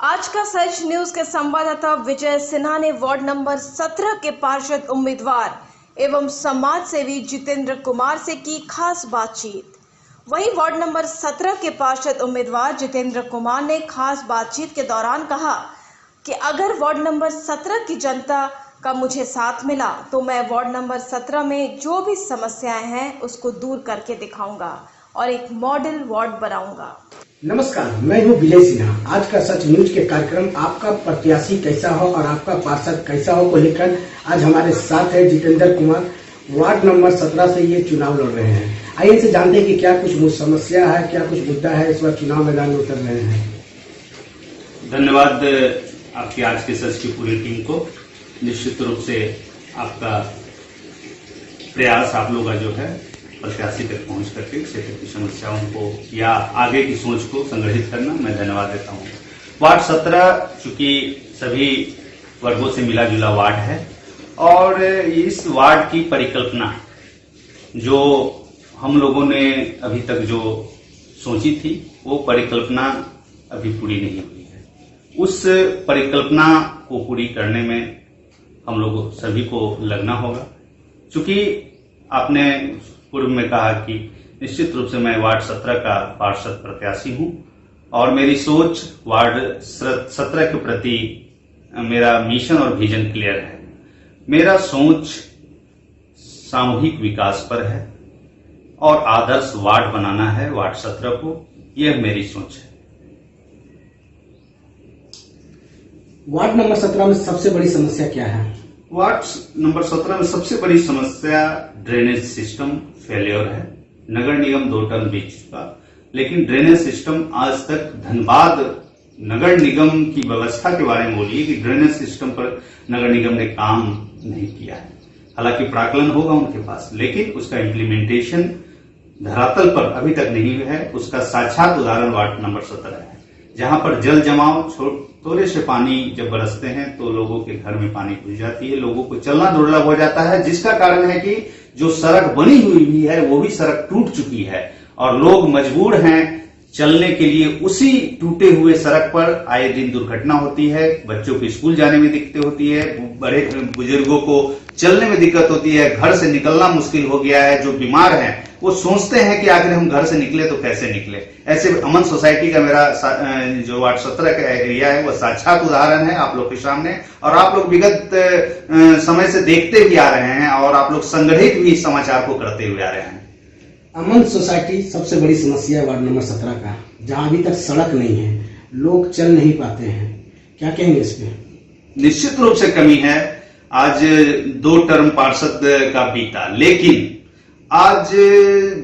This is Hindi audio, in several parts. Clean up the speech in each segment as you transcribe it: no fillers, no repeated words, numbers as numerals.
आज का सच न्यूज के संवाददाता विजय सिन्हा ने वार्ड नंबर 17 के पार्षद उम्मीदवार एवं समाज सेवी जितेंद्र कुमार से की खास बातचीत। वहीं वार्ड नंबर 17 के पार्षद उम्मीदवार जितेंद्र कुमार ने खास बातचीत के दौरान कहा कि अगर वार्ड नंबर 17 की जनता का मुझे साथ मिला तो मैं वार्ड नंबर 17 में जो भी समस्याएं हैं उसको दूर करके दिखाऊंगा और एक मॉडल वार्ड बनाऊंगा। नमस्कार, मैं हूं विजय सिन्हा। आज का सच न्यूज के कार्यक्रम आपका प्रत्याशी कैसा हो और आपका पार्षद कैसा हो को लेकर आज हमारे साथ है जितेंद्र कुमार। वार्ड नंबर 17 से ये चुनाव लड़ रहे हैं। आइए इनसे जानते हैं कि क्या कुछ समस्या है, क्या कुछ मुद्दा है, इस बार चुनाव मैदान में उतर रहे हैं। धन्यवाद आपकी आज के सच की पूरी टीम को। निश्चित रूप से आपका प्रयास आप लोग का जो है प्रत्याशी तक पहुंच करके क्षेत्र की समस्याओं को या आगे की सोच को संग्रहित करना, मैं धन्यवाद देता हूं। वार्ड 17 चूंकि सभी वर्गों से मिला जुला वार्ड है और इस वार्ड की परिकल्पना जो हम लोगों ने अभी तक जो सोची थी वो परिकल्पना अभी पूरी नहीं हुई है। उस परिकल्पना को पूरी करने में हम लोग सभी को लगना होगा। चूंकि आपने पूर्व में कहा कि निश्चित रूप से मैं वार्ड 17 का पार्षद प्रत्याशी हूं और मेरी सोच वार्ड 17 के प्रति मेरा मिशन और विजन क्लियर है। मेरा सोच सामूहिक विकास पर है और आदर्श वार्ड बनाना है वार्ड 17 को, यह मेरी सोच है। वार्ड नंबर 17 में सबसे बड़ी समस्या क्या है? वार्ड नंबर 17 में सबसे बड़ी समस्या ड्रेनेज सिस्टम फेलियर है। नगर निगम 2 टर्म बीत चुका, लेकिन ड्रेनेज सिस्टम आज तक धनबाद नगर निगम की व्यवस्था के बारे में बोलिए कि ड्रेनेज सिस्टम पर नगर निगम ने काम नहीं किया है। हालांकि प्राकलन होगा उनके पास, लेकिन उसका इम्प्लीमेंटेशन धरातल पर अभी तक नहीं है। उसका साक्षात उदाहरण वार्ड नंबर 17 है, जहां पर जल जमाव थोड़े से पानी जब बरसते हैं तो लोगों के घर में पानी घुस जाती है, लोगों को चलना दुर्लभ हो जाता है, जिसका कारण है कि जो सड़क बनी हुई भी है वो भी सड़क टूट चुकी है और लोग मजबूर हैं चलने के लिए। उसी टूटे हुए सड़क पर आए दिन दुर्घटना होती है, बच्चों को स्कूल जाने में दिक्कत होती है, बड़े बुजुर्गों को चलने में दिक्कत होती है, घर से निकलना मुश्किल हो गया है। जो बीमार हैं वो सोचते हैं कि आखिर हम घर से निकले तो कैसे निकले। ऐसे अमन सोसाइटी का मेरा जो वार्ड 17 का एरिया है वो साक्षात उदाहरण है आप लोग के सामने, और आप लोग विगत समय से देखते भी आ रहे हैं और आप लोग संग्रहित भी समाचार को करते हुए आ रहे हैं। अमन सोसाइटी सबसे बड़ी समस्या है वार्ड नंबर 17 का, जहां अभी तक सड़क नहीं है, लोग चल नहीं पाते हैं। क्या कहेंगे इस पे? निश्चित रूप से कमी है। आज 2 टर्म पार्षद का बीता, लेकिन आज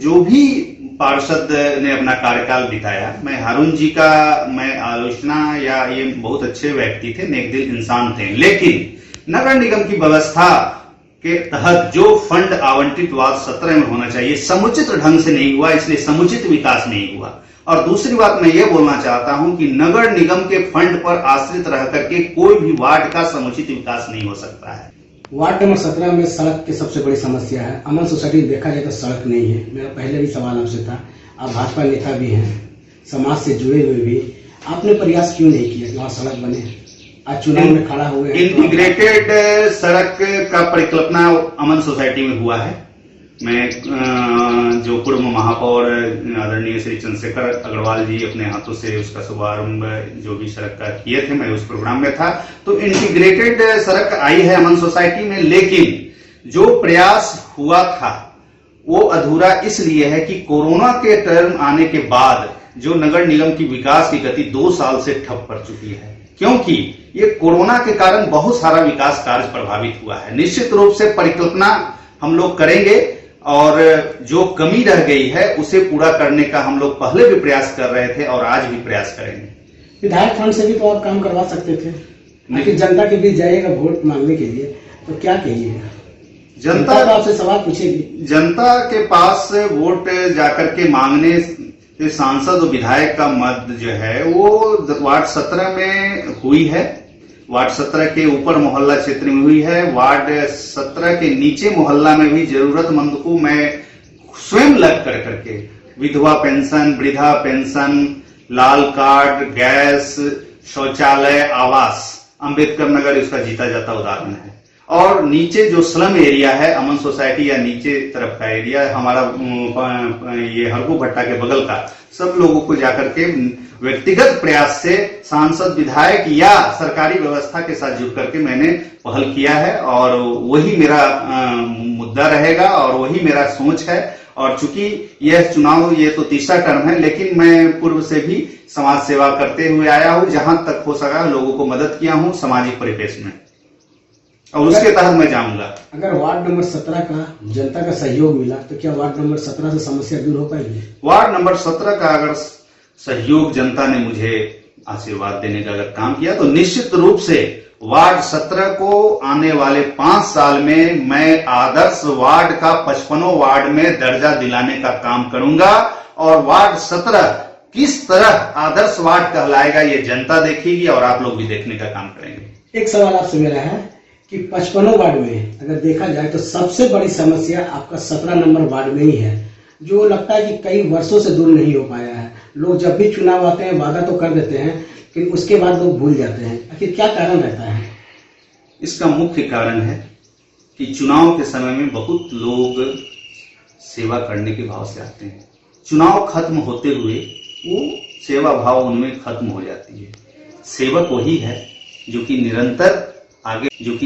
जो भी पार्षद ने अपना कार्यकाल बिताया, मैं हारून जी का मैं आलोचना या ये बहुत अच्छे व्यक्ति थे, नेक दिल इंसान थे, लेकिन नगर निगम की व्यवस्था के तहत जो फंड आवंटित वार्ड 17 में होना चाहिए समुचित ढंग से नहीं हुआ, इसलिए समुचित विकास नहीं हुआ। और दूसरी बात मैं ये बोलना चाहता हूं कि नगर निगम के फंड पर आश्रित रह करके कोई भी वार्ड का समुचित विकास नहीं हो सकता है। वार्ड नंबर 17 में सड़क की सबसे बड़ी समस्या है। अमन सोसाइटी में देखा जाए तो सड़क नहीं है। मेरा पहले भी सवाल आपसे था, आप भाजपा नेता भी हैं, समाज से जुड़े हुए भी, आपने प्रयास क्यों नहीं किया कि वहाँ सड़क बने? आज चुनाव में खड़ा हुए हैं। इंटीग्रेटेड सड़क का परिकल्पना अमन सोसाइटी में हुआ है। मैं जो पूर्व महापौर आदरणीय श्री चंद्रशेखर अग्रवाल जी अपने हाथों से उसका शुभारंभ जो भी सड़क का किए थे, मैं उस प्रोग्राम में था। तो इंटीग्रेटेड सड़क आई है अमन सोसाइटी में, लेकिन जो प्रयास हुआ था वो अधूरा इसलिए है कि कोरोना के टर्म आने के बाद जो नगर निगम की विकास की गति 2 साल से ठप पड़ चुकी है, क्योंकि ये कोरोना के कारण बहुत सारा विकास कार्य प्रभावित हुआ है। निश्चित रूप से परिकल्पना हम लोग करेंगे और जो कमी रह गई है उसे पूरा करने का हम लोग पहले भी प्रयास कर रहे थे और आज भी प्रयास करेंगे। विधायक फंड से भी तो आप काम करवा सकते थे, लेकिन जनता के बीच जाइएगा वोट मांगने के लिए तो क्या कहिएगा? जनता तो आपसे सवाल पूछेगी। जनता के पास वोट जाकर के मांगने से सांसद और विधायक का मत जो है वो वार्ड 17 में हुई है। वार्ड 17 के ऊपर मोहल्ला क्षेत्र में हुई है। वार्ड 17 के नीचे मोहल्ला में भी जरूरतमंद को मैं स्वयं लग करके विधवा पेंशन, वृद्धा पेंशन, लाल कार्ड, गैस, शौचालय, आवास, अंबेडकर नगर इसका जीता जाता उदाहरण है। और नीचे जो स्लम एरिया है, अमन सोसाइटी या नीचे तरफ का एरिया हमारा, ये हरगू भट्टा के बगल का, सब लोगों को जाकर के व्यक्तिगत प्रयास से सांसद, विधायक या सरकारी व्यवस्था के साथ जुड़ करके मैंने पहल किया है और वही मेरा मुद्दा रहेगा और वही मेरा सोच है। और चूंकि यह चुनाव, ये तो तीसरा टर्म है, लेकिन मैं पूर्व से भी समाज सेवा करते हुए आया हूं, जहां तक हो सका लोगों को मदद किया हूं सामाजिक परिवेश में, और उसके तहत मैं जाऊंगा। अगर वार्ड नंबर 17 का जनता का सहयोग मिला तो क्या वार्ड नंबर 17 से समस्या दूर हो पाएगी? वार्ड नंबर 17 का अगर सहयोग, जनता ने मुझे आशीर्वाद देने का अगर काम किया तो निश्चित रूप से वार्ड 17 को आने वाले 5 साल में मैं आदर्श वार्ड का 55 वार्ड में दर्जा दिलाने का काम करूंगा। और वार्ड 17 किस तरह आदर्श वार्ड कहलाएगा ये जनता देखेगी और आप लोग भी देखने का काम करेंगे। एक सवाल आपसे मेरा है कि 55 वार्ड में अगर देखा जाए तो सबसे बड़ी समस्या आपका 17 नंबर वार्ड में ही है, जो लगता है कि कई वर्षों से दूर नहीं हो पाया है। लोग जब भी चुनाव आते हैं वादा तो कर देते हैं, लेकिन उसके बाद लोग भूल जाते हैं। आखिर क्या कारण रहता है? इसका मुख्य कारण है कि चुनाव के समय में बहुत लोग सेवा करने के भाव से आते हैं, चुनाव खत्म होते हुए वो सेवा भाव उनमें खत्म हो जाती है। सेवक वही है जो कि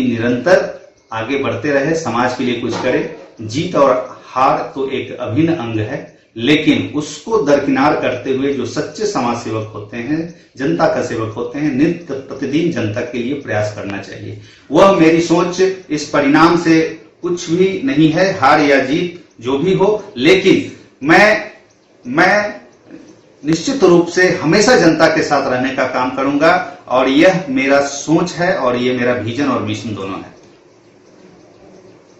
निरंतर आगे बढ़ते रहे, समाज के लिए कुछ करे। जीत और हार तो एक अभिन्न अंग है, लेकिन उसको दरकिनार करते हुए जो सच्चे समाज सेवक होते हैं, जनता का सेवक होते हैं, नित्य प्रतिदिन जनता के लिए प्रयास करना चाहिए। वह मेरी सोच। इस परिणाम से कुछ भी नहीं है, हार या जीत जो भी हो, लेकिन मैं निश्चित रूप से हमेशा जनता के साथ रहने का काम करूंगा और यह मेरा सोच है और यह मेरा विजन और मिशन दोनों है।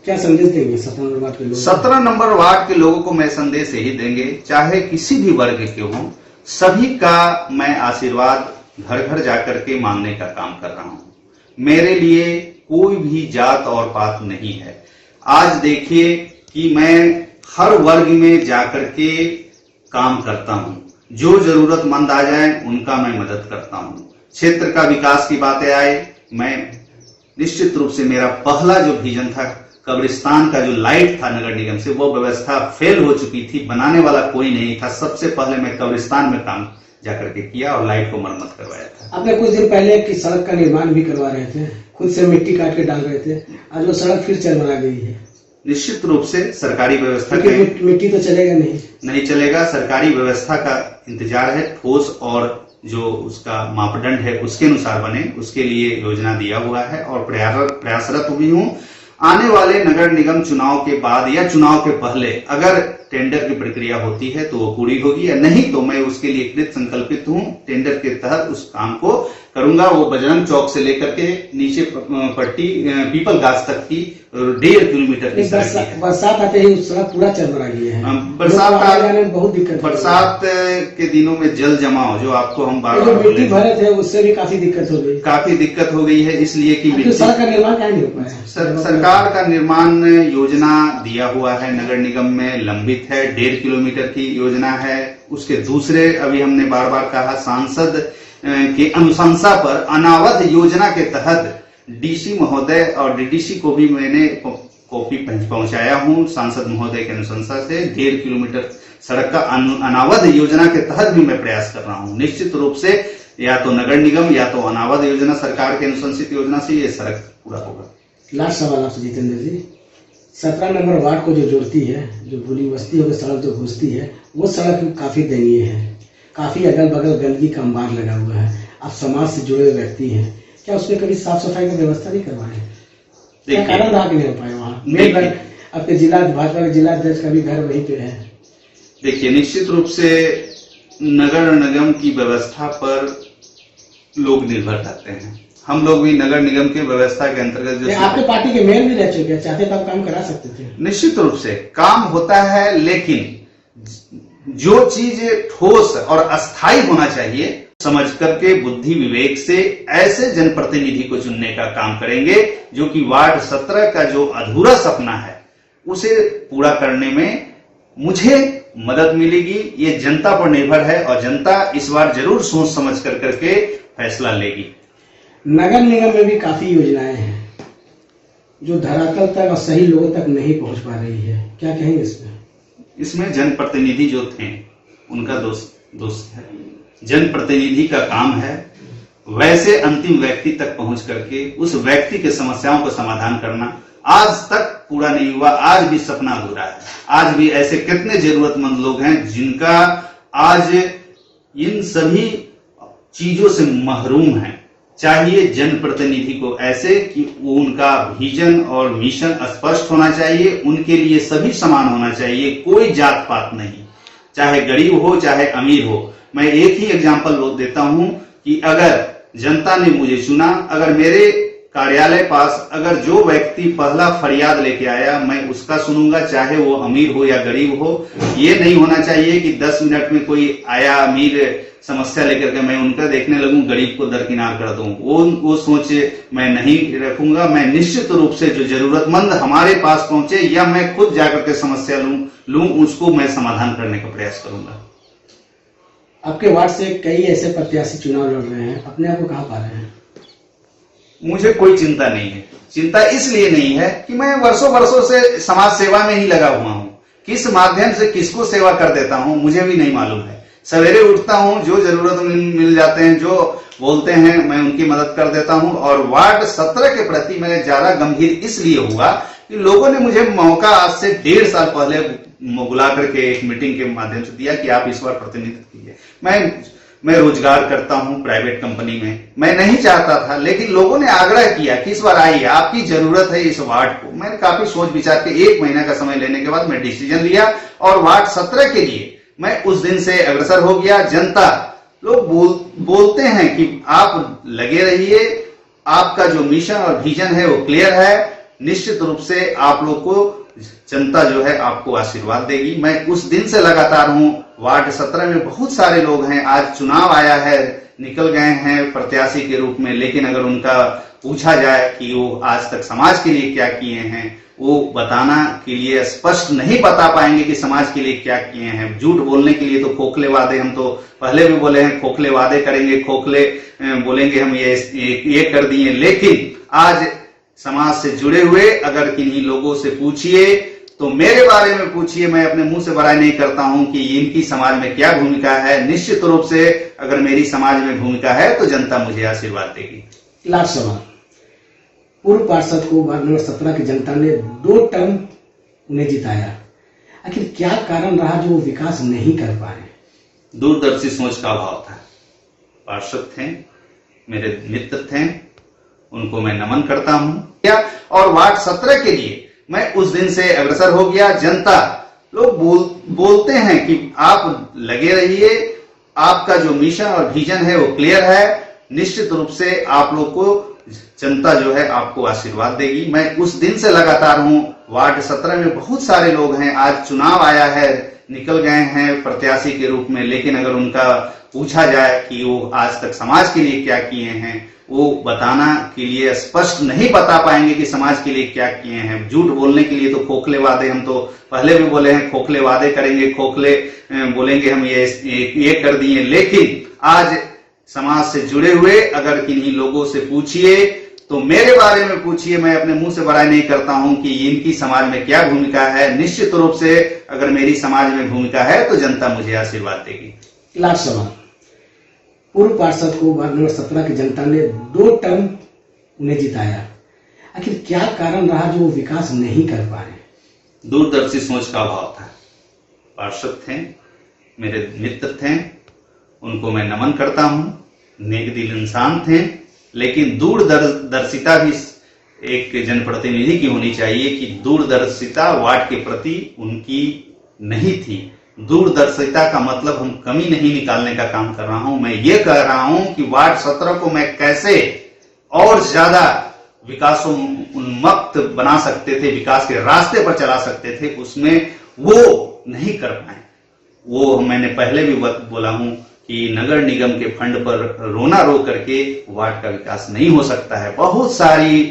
क्या संदेश देंगे 17 नंबर वार्ड के लोगों को? 17 नंबर वार्ड के लोगों को मैं संदेश यही देंगे, चाहे किसी भी वर्ग के हों, सभी का मैं आशीर्वाद घर घर जाकर के मांगने का काम कर रहा हूं। मेरे लिए कोई भी जात और पात नहीं है। आज देखिए कि मैं हर वर्ग में जाकर के काम करता हूं, जो जरूरतमंद आ जाए उनका मैं मदद करता हूं। क्षेत्र का विकास की बातें आए, मैं निश्चित रूप से मेरा पहला जो विजन था, कब्रिस्तान का जो लाइट था नगर निगम से, वो व्यवस्था फेल हो चुकी थी, बनाने वाला कोई नहीं था। सबसे पहले मैं कब्रिस्तान में काम जाकर के किया और लाइट को मरम्मत करवाया था। आपने कुछ दिन पहले की सड़क का निर्माण भी करवा रहे थे, खुद से मिट्टी काट के डाल रहे थे, आज वो सड़क फिर चलवा गई है। निश्चित रूप से सरकारी व्यवस्था मिट्टी तो चलेगा नहीं चलेगा। सरकारी व्यवस्था का इंतजार है, ठोस और जो उसका मापदंड है उसके अनुसार बने, उसके लिए योजना दिया हुआ है और प्रयासरत भी हूं। आने वाले नगर निगम चुनाव के बाद या चुनाव के पहले अगर टेंडर की प्रक्रिया होती है तो वो पूरी होगी, या नहीं तो मैं उसके लिए कृत संकल्पित हूं। टेंडर के तहत उस काम को करूंगा। वो बजरंग चौक से लेकर के नीचे पट्टी पीपल गाछ तक की 1.5 किलोमीटर की सड़क है। बरसात आते ही उस सड़क पूरा चरमरा गया है। बहुत दिक्कत, बरसात के दिनों में जल जमाव जो आपको हम बार बार मिट्टी भरे थे उससे भी काफी दिक्कत हो गई है। इसलिए कि सड़क का निर्माण नहीं हो पाया। सरकार का निर्माण योजना दिया हुआ है, नगर निगम में लंबित है, 1.5 किलोमीटर की योजना है। उसके दूसरे, अभी हमने बार बार कहा, सांसद के अनुशंसा पर अनावध योजना के तहत डीसी महोदय और डीडीसी को भी मैंने कॉपी पहुंचाया हूं। सांसद महोदय के अनुशंसा से 1.5 किलोमीटर सड़क का अनावध योजना के तहत भी मैं प्रयास कर रहा हूं। निश्चित रूप से या तो नगर निगम या तो अनावध योजना, सरकार के अनुशंसित योजना से ये सड़क पूरा होगा। लास्ट सवाल आपसे जितेंद्र जी, 17 नंबर वार्ड को जो जोड़ती है, जो भूली बस्ती होकर सड़क जो घुसती है, वो सड़क काफी दयनीय है, काफी अगल बगल गंदगी का अंबार लगा हुआ है। आप समाज से जुड़े हुए व्यक्ति हैं, क्या उसमें कभी साफ सफाई की व्यवस्था नहीं करवाए? क्या कारण रहा कि नहीं हो पाए वहाँ? आपके भाजपा के जिला अध्यक्ष का भी घर वहीं पे है। देखिए, निश्चित रूप से नगर निगम की व्यवस्था पर लोग निर्भर रहते हैं। हम लोग भी नगर निगम के व्यवस्था के अंतर्गत जो आपके पार्टी के मेयर भी रह चुके हैं, चाहते तो आप काम करा सकते थे। निश्चित रूप से काम होता है, लेकिन जो चीज ठोस और अस्थायी होना चाहिए, समझ करके बुद्धि विवेक से ऐसे जनप्रतिनिधि को चुनने का काम करेंगे जो कि वार्ड 17 का जो अधूरा सपना है उसे पूरा करने में मुझे मदद मिलेगी। ये जनता पर निर्भर है और जनता इस बार जरूर सोच समझ करके फैसला लेगी। नगर निगम में भी काफी योजनाएं हैं जो धरातल तक और सही लोगों तक नहीं पहुंच पा रही है, क्या कहेंगे इसमें? इसमें जनप्रतिनिधि जो थे उनका दोष है। जनप्रतिनिधि का काम है वैसे अंतिम व्यक्ति तक पहुंच करके उस व्यक्ति के समस्याओं को समाधान करना। आज तक पूरा नहीं हुआ, आज भी सपना अधूरा है। आज भी ऐसे कितने जरूरतमंद लोग हैं जिनका आज इन सभी चीजों से महरूम है। चाहिए जनप्रतिनिधि को ऐसे कि उनका विजन और मिशन स्पष्ट होना चाहिए, उनके लिए सभी समान होना चाहिए, कोई जात पात नहीं, चाहे गरीब हो चाहे अमीर हो। मैं एक ही एग्जांपल देता हूं कि अगर जनता ने मुझे चुना, अगर मेरे कार्यालय पास अगर जो व्यक्ति पहला फरियाद लेके आया मैं उसका सुनूंगा, चाहे वो अमीर हो या गरीब हो। ये नहीं होना चाहिए कि 10 मिनट में कोई आया अमीर समस्या लेकर के मैं उनका देखने लगूं, गरीब को दरकिनार कर दूं। वो सोच मैं नहीं रखूंगा। मैं निश्चित रूप से जो जरूरतमंद हमारे पास पहुंचे या मैं खुद जाकर के समस्या लूं उसको मैं समाधान करने का प्रयास करूंगा। आपके वार्ड से कई ऐसे प्रत्याशी चुनाव लड़ रहे हैं, अपने आप को कहां पा रहे हैं? मुझे कोई चिंता नहीं है। चिंता इसलिए नहीं है कि मैं वर्षों से समाज सेवा में ही लगा हुआ हूं। किस माध्यम से किसको सेवा कर देता हूं मुझे भी नहीं मालूम है। सवेरे उठता हूं, जो जरूरत मिल जाते हैं, जो बोलते हैं मैं उनकी मदद कर देता हूं। और वार्ड 17 के प्रति मैं ज्यादा गंभीर इसलिए हुआ कि लोगों ने मुझे मौका आज से 1.5 साल पहले बुला करके एक मीटिंग के माध्यम से दिया कि आप इस बार प्रतिनिधित्व कीजिए। मैं रोजगार करता हूं प्राइवेट कंपनी में, मैं नहीं चाहता था, लेकिन लोगों ने आग्रह किया कि इस बार आइए, आपकी जरूरत है इस वार्ड को। मैंने काफी सोच विचार के 1 महीने का समय लेने के बाद मैं डिसीजन लिया और वार्ड 17 के लिए मैं उस दिन से अग्रसर हो गया। जनता लोग बोलते हैं कि आप लगे रहिए, आपका जो मिशन और विजन है वो क्लियर है। निश्चित रूप से आप लोग को जनता जो है आपको आशीर्वाद देगी। मैं उस दिन से लगातार हूं। वार्ड 17 में बहुत सारे लोग हैं, आज चुनाव आया है, निकल गए हैं प्रत्याशी के रूप में, लेकिन अगर उनका पूछा जाए कि वो आज तक समाज के लिए क्या किए हैं, वो बताना के लिए स्पष्ट नहीं बता पाएंगे कि समाज के लिए क्या किए हैं। झूठ बोलने के लिए तो खोखले वादे, हम तो पहले भी बोले हैं खोखले वादे करेंगे, खोखले बोलेंगे हम ये कर दिए। लेकिन आज समाज से जुड़े हुए अगर किन्हीं लोगों से पूछिए तो मेरे बारे में पूछिए, मैं अपने मुंह से बड़ाई नहीं करता हूं कि इनकी समाज में क्या भूमिका है। निश्चित रूप से अगर मेरी समाज में भूमिका है तो जनता मुझे आशीर्वाद देगी। लास्ट सवाल, पूर्व पार्षद को वार्ड नंबर 17 की जनता ने 2 टर्म उन्हें जिताया, आखिर क्या कारण रहा जो वो विकास नहीं कर पाए? दूरदर्शी सोच का अभाव था। पार्षद थे, मेरे मित्र थे, उनको मैं नमन करता हूं। और वार्ड 17 के लिए मैं उस दिन से अग्रसर हो गया। जनता लोग बोलते हैं कि आप लगे रहिए, आपका जो मिशन और विजन है वो क्लियर है। निश्चित रूप से आप लोग को जनता जो है आपको आशीर्वाद देगी। मैं उस दिन से लगातार हूं। वार्ड 17 में बहुत सारे लोग हैं, आज चुनाव आया है, निकल गए हैं प्रत्याशी के रूप में, लेकिन अगर उनका पूछा जाए कि वो आज तक समाज के लिए क्या किए हैं, वो बताना के लिए स्पष्ट नहीं बता पाएंगे कि समाज के लिए क्या किए हैं। झूठ बोलने के लिए तो खोखले वादे, हम तो पहले भी बोले हैं खोखले वादे करेंगे, खोखले बोलेंगे हम ये कर दिए। लेकिन आज समाज से जुड़े हुए अगर किन्हीं लोगों से पूछिए तो मेरे बारे में पूछिए, मैं अपने मुंह से बड़ाई नहीं करता हूं कि इनकी समाज में क्या भूमिका है। निश्चित रूप से अगर मेरी समाज में भूमिका है तो जनता मुझे आशीर्वाद देगी। लास्ट सवाल, पूर्व पार्षद को वार्ड नंबर 17 की जनता ने 2 टर्म उन्हें जिताया, आखिर क्या कारण रहा जो वो विकास नहीं कर पाए? दूरदर्शी सोच का अभाव था। पार्षद थे, मेरे मित्र थे, उनको मैं नमन करता हूं। नेक दिल इंसान थे, लेकिन दूरदर्शिता भी एक जनप्रतिनिधि की होनी चाहिए कि दूरदर्शिता वार्ड के प्रति उनकी नहीं थी। दूरदर्शिता का मतलब हम कमी नहीं निकालने का काम कर रहा हूं। मैं ये कह रहा हूं कि वार्ड 17 को मैं कैसे और ज्यादा विकासोन्मुक्त बना सकते थे, विकास के रास्ते पर चला सकते थे, उसमें वो नहीं कर पाए। वो मैंने पहले भी बोला हूं कि नगर निगम के फंड पर रोना रो करके वार्ड का विकास नहीं हो सकता है। बहुत सारी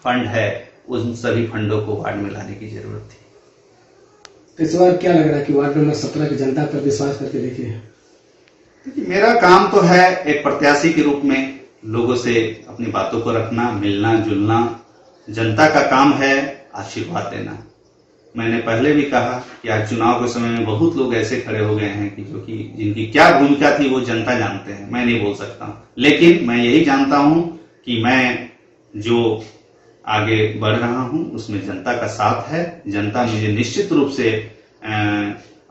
फंड है, उन सभी फंडों को वार्ड में लाने की जरूरत थी। तो इस बार क्या लग रहा है कि वार्ड नंबर 17 की जनता पर विश्वास करके देखिए? देखिए, मेरा काम तो है एक प्रत्याशी के रूप में लोगों से अपनी बातों को रखना, मिलना जुलना। जनता का काम है आशीर्वाद देना। मैंने पहले भी कहा कि आज चुनाव के समय में बहुत लोग ऐसे खड़े हो गए हैं कि जिनकी क्या भूमिका थी वो जनता जानते हैं, मैं नहीं बोल सकता हूं। लेकिन मैं यही जानता हूं कि मैं जो आगे बढ़ रहा हूं उसमें जनता का साथ है। जनता मुझे निश्चित रूप से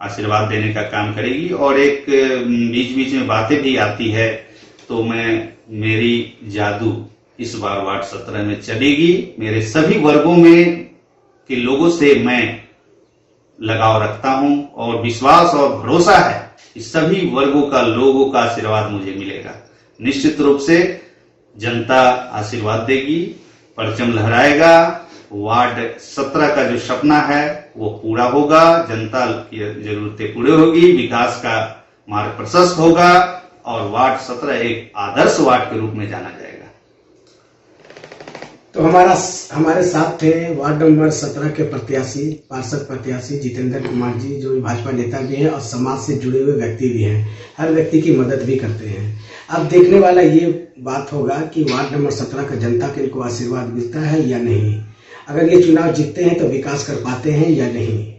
आशीर्वाद देने का काम करेगी। और एक बीच बीच में बातें भी आती है, तो मेरी जादू इस बार वार्ड 17 में चलेगी। मेरे सभी वर्गों में के लोगों से मैं लगाव रखता हूं और विश्वास और भरोसा है कि सभी वर्गों का लोगों का आशीर्वाद मुझे मिलेगा। निश्चित रूप से जनता आशीर्वाद देगी, परचम लहराएगा। वार्ड 17 का जो सपना है वो पूरा होगा, जनता की जरूरतें पूरी होगी, विकास का मार्ग प्रशस्त होगा और वार्ड 17 एक आदर्श वार्ड के रूप में जाना जाएगा। तो हमारे साथ थे वार्ड नंबर 17 के प्रत्याशी, पार्षद प्रत्याशी जितेंद्र कुमार जी, जो भाजपा नेता भी हैं और समाज से जुड़े हुए व्यक्ति भी हैं। हर व्यक्ति की मदद भी करते हैं। अब देखने वाला ये बात होगा कि वार्ड नंबर 17 का जनता के इनको आशीर्वाद मिलता है या नहीं। अगर ये चुनाव जीतते हैं तो विकास कर पाते हैं या नहीं,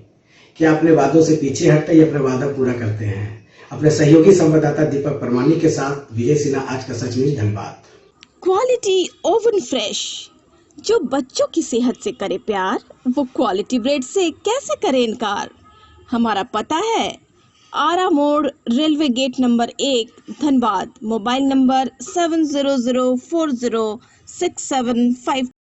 क्या अपने वादों से पीछे हटते या अपने वादा पूरा करते हैं। अपने सहयोगी संवाददाता दीपक परमानी के साथ विजय Sinha, Aaj Ka Sach news, Dhanbad. Quality oven fresh, जो बच्चों की सेहत से करे प्यार, वो क्वालिटी ब्रेड से कैसे करे इनकार। हमारा पता है आरा मोड़, railway gate number 1, Dhanbad. Mobile number 70040675